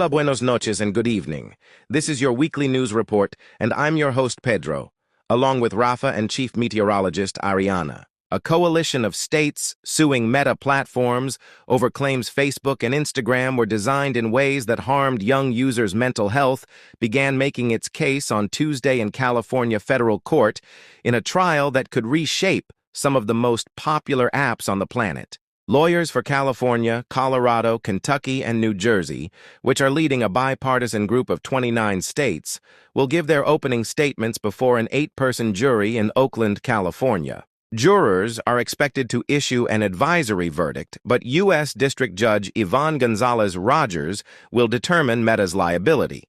Hola, buenos noches, and good evening. This is your weekly news report, and I'm your host, Pedro, along with Rafa and Chief Meteorologist Ariana. A coalition of states suing Meta platforms over claims Facebook and Instagram were designed in ways that harmed young users' mental health began making its case on Tuesday in California federal court in a trial that could reshape some of the most popular apps on the planet. Lawyers for California, Colorado, Kentucky, and New Jersey, which are leading a bipartisan group of 29 states, will give their opening statements before an 8-person jury in Oakland, California. Jurors are expected to issue an advisory verdict, but U.S. District Judge Yvonne Gonzalez-Rogers will determine Meta's liability.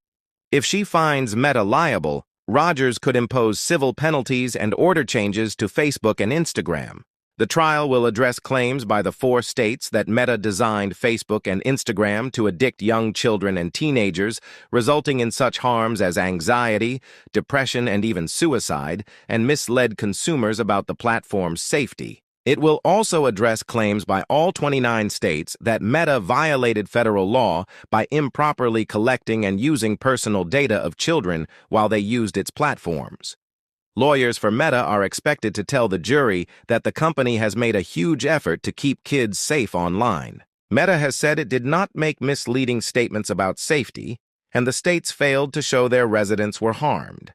If she finds Meta liable, Rogers could impose civil penalties and order changes to Facebook and Instagram. The trial will address claims by the 4 states that Meta designed Facebook and Instagram to addict young children and teenagers, resulting in such harms as anxiety, depression, and even suicide, and misled consumers about the platform's safety. It will also address claims by all 29 states that Meta violated federal law by improperly collecting and using personal data of children while they used its platforms. Lawyers for Meta are expected to tell the jury that the company has made a huge effort to keep kids safe online. Meta has said it did not make misleading statements about safety, and the states failed to show their residents were harmed.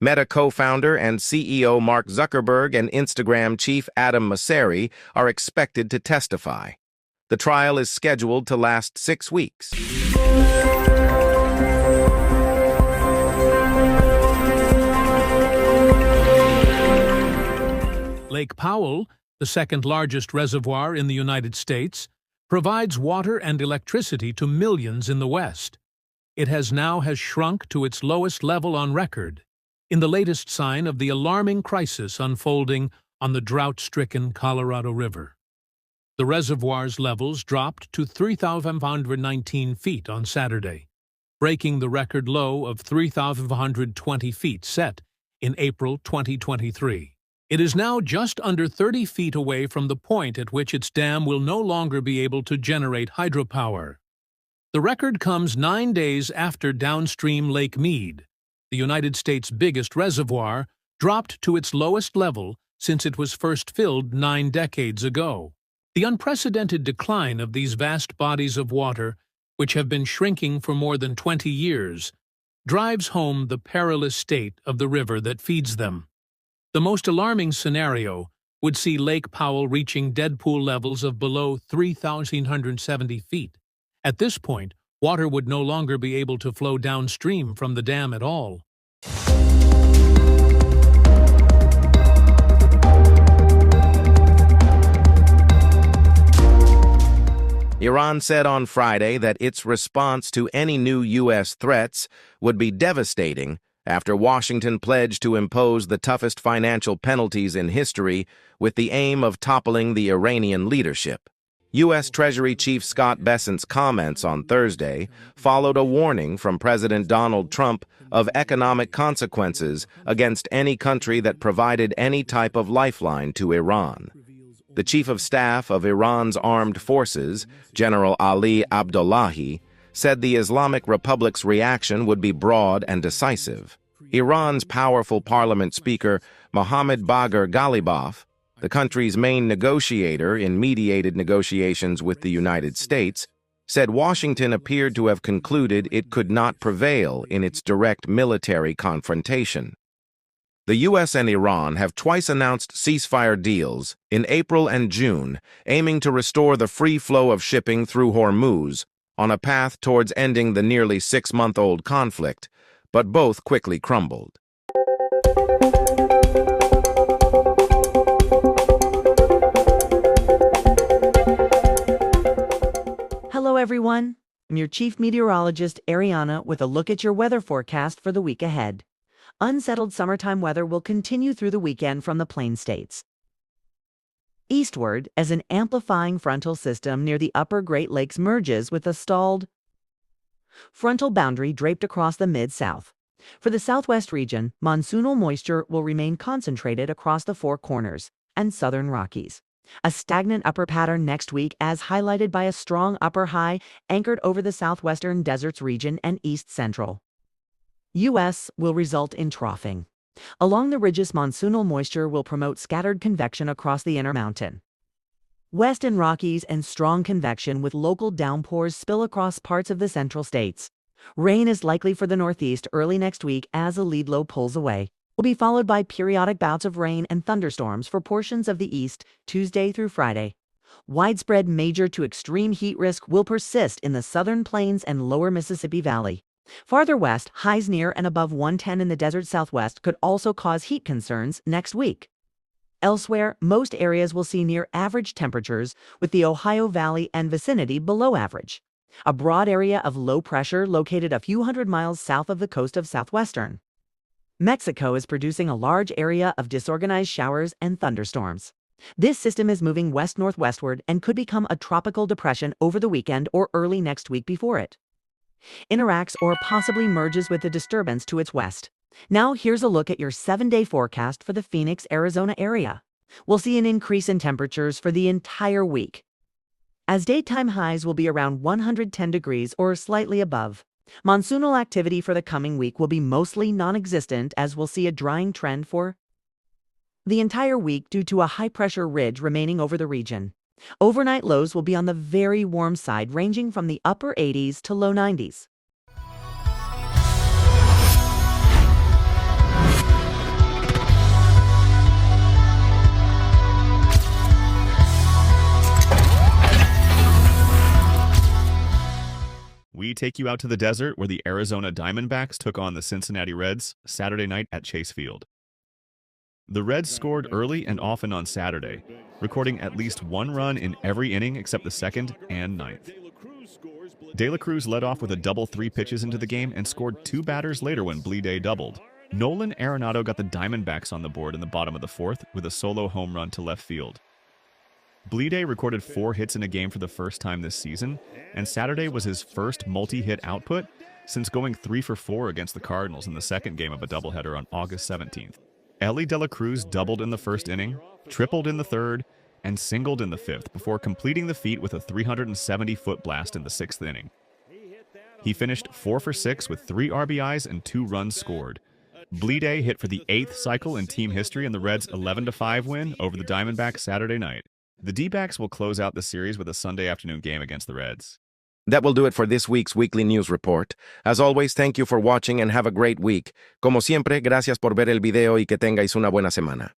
Meta co-founder and CEO Mark Zuckerberg and Instagram chief Adam Mosseri are expected to testify. The trial is scheduled to last 6 weeks. Lake Powell, the second-largest reservoir in the United States, provides water and electricity to millions in the West. It has shrunk to its lowest level on record, in the latest sign of the alarming crisis unfolding on the drought-stricken Colorado River. The reservoir's levels dropped to 3,519 feet on Saturday, breaking the record low of 3,520 feet set in April 2023. It is now just under 30 feet away from the point at which its dam will no longer be able to generate hydropower. The record comes 9 days after downstream Lake Mead, the United States' biggest reservoir, dropped to its lowest level since it was first filled 9 decades ago. The unprecedented decline of these vast bodies of water, which have been shrinking for more than 20 years, drives home the perilous state of the river that feeds them. The most alarming scenario would see Lake Powell reaching deadpool levels of below 3,170 feet. At this point, water would no longer be able to flow downstream from the dam at all. Iran said on Friday that its response to any new U.S. threats would be devastating after Washington pledged to impose the toughest financial penalties in history with the aim of toppling the Iranian leadership. U.S. Treasury Chief Scott Bessent's comments on Thursday followed a warning from President Donald Trump of economic consequences against any country that provided any type of lifeline to Iran. The Chief of Staff of Iran's Armed Forces, General Ali Abdullahi, said the Islamic Republic's reaction would be broad and decisive. Iran's powerful parliament speaker, Mohammad Bagher Ghalibaf, the country's main negotiator in mediated negotiations with the United States, said Washington appeared to have concluded it could not prevail in its direct military confrontation. The U.S. and Iran have twice announced ceasefire deals in April and June, aiming to restore the free flow of shipping through Hormuz on a path towards ending the nearly 6-month-old conflict, but both quickly crumbled. Hello, everyone. I'm your Chief Meteorologist, Ariana, with a look at your weather forecast for the week ahead. Unsettled summertime weather will continue through the weekend from the Plain States eastward as an amplifying frontal system near the upper Great Lakes merges with a stalled frontal boundary draped across the Mid-South. For the southwest region, monsoonal moisture will remain concentrated across the Four Corners and southern Rockies. A stagnant upper pattern next week as highlighted by a strong upper high anchored over the southwestern deserts region and east central U.S. will result in troughing. Along the ridges, monsoonal moisture will promote scattered convection across the Intermountain West and Rockies and strong convection with local downpours spill across parts of the central states. Rain is likely for the Northeast early next week as a lead low pulls away. Will be followed by periodic bouts of rain and thunderstorms for portions of the East Tuesday through Friday. Widespread major to extreme heat risk will persist in the southern plains and lower Mississippi Valley. Farther west, highs near and above 110 in the desert southwest could also cause heat concerns next week. Elsewhere, most areas will see near average temperatures, with the Ohio Valley and vicinity below average. A broad area of low pressure located a few hundred miles south of the coast of southwestern Mexico is producing a large area of disorganized showers and thunderstorms. This system is moving west-northwestward and could become a tropical depression over the weekend or early next week before it interacts or possibly merges with the disturbance to its west. Now here's a look at your 7-day forecast for the Phoenix, Arizona area. We'll see an increase in temperatures for the entire week, as daytime highs will be around 110 degrees or slightly above. Monsoonal activity for the coming week will be mostly non-existent, as we'll see a drying trend for the entire week due to a high-pressure ridge remaining over the region. Overnight lows will be on the very warm side, ranging from the upper 80s to low 90s. We take you out to the desert where the Arizona Diamondbacks took on the Cincinnati Reds Saturday night at Chase Field. The Reds scored early and often on Saturday, recording at least one run in every inning except the second and ninth. De La Cruz led off with a double 3 pitches into the game and scored 2 batters later when Bleday doubled. Nolan Arenado got the Diamondbacks on the board in the bottom of the 4th with a solo home run to left field. Bleday recorded 4 hits in a game for the first time this season, and Saturday was his first multi-hit output since going 3 for 4 against the Cardinals in the second game of a doubleheader on August 17th. Ellie De La Cruz doubled in the first inning, tripled in the third, and singled in the 5th before completing the feat with a 370-foot blast in the 6th inning. He finished 4 for 6 with 3 RBIs and 2 runs scored. Bleday hit for the 8th cycle in team history in the Reds' 11-5 win over the Diamondbacks Saturday night. The D-backs will close out the series with a Sunday afternoon game against the Reds. That will do it for this week's weekly news report. As always, thank you for watching and have a great week. Como siempre, gracias por ver el video y que tengáis una buena semana.